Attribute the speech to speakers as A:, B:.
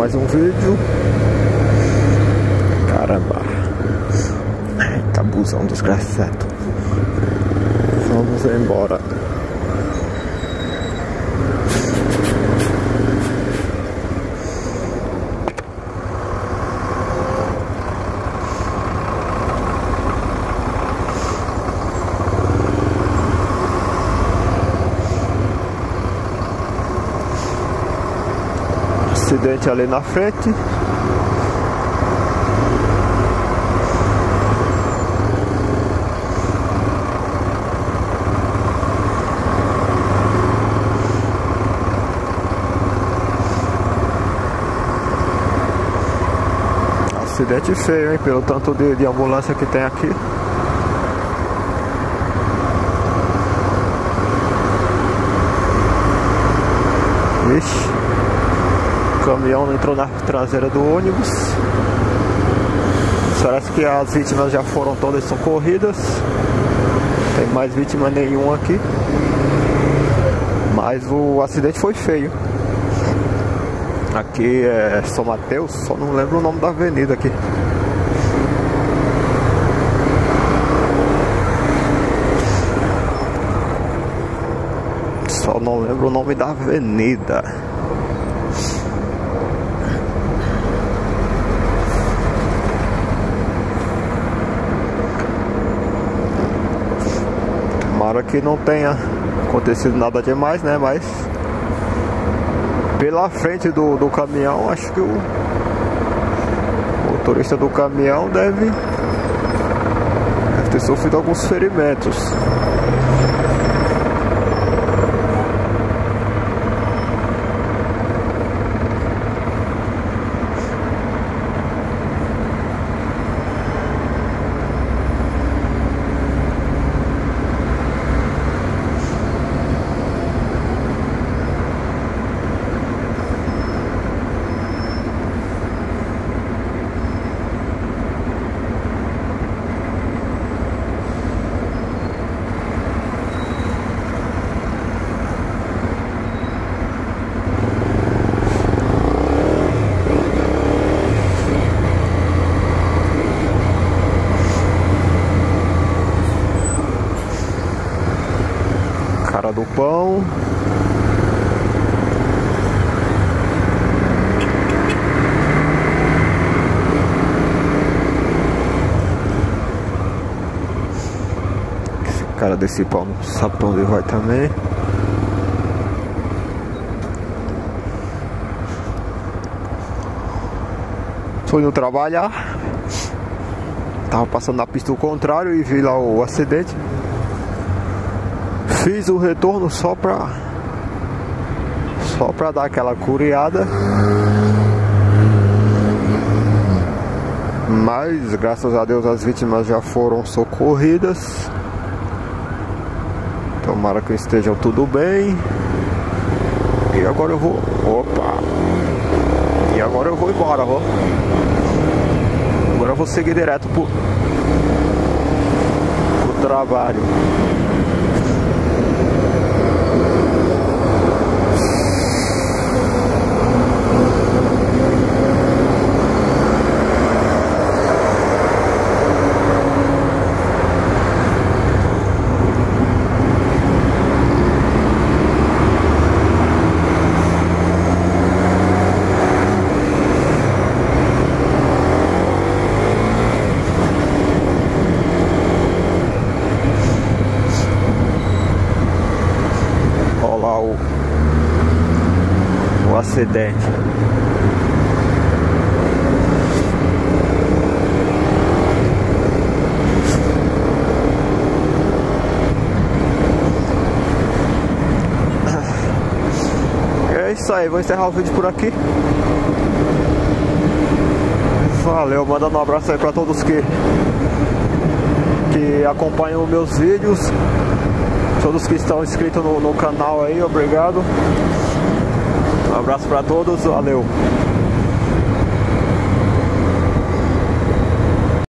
A: mais um vídeo. Caramba. Eita, busão desgraçado. Vamos embora. Acidente ali na frente. Acidente feio, hein? Pelo tanto de ambulância que tem aqui. Ixi. O caminhão entrou na traseira do ônibus. Parece que as vítimas já foram todas socorridas. Não tem mais vítima nenhuma aqui. Mas o acidente foi feio. Aqui é São Mateus, só não lembro o nome da avenida aqui. Só não lembro o nome da avenida. Tomara que não tenha acontecido nada demais, né? Mas pela frente do caminhão, acho que o motorista do caminhão deve ter sofrido alguns ferimentos. Cara do pão. Esse cara desse pão não sabe pra onde vai também. Fui no trabalhar. Tava passando na pista do contrário e vi lá o acidente. Fiz o retorno só pra dar aquela curiada. Mas graças a Deus as vítimas já foram socorridas. Tomara que estejam tudo bem. E agora eu vou... Opa! E agora eu vou embora, ó. Agora eu vou seguir direto pro trabalho. O acidente. É isso aí, vou encerrar o vídeo por aqui. Valeu, mandando um abraço aí pra todos que acompanham meus vídeos. Todos que estão inscritos no canal aí, obrigado. Um abraço pra todos, valeu.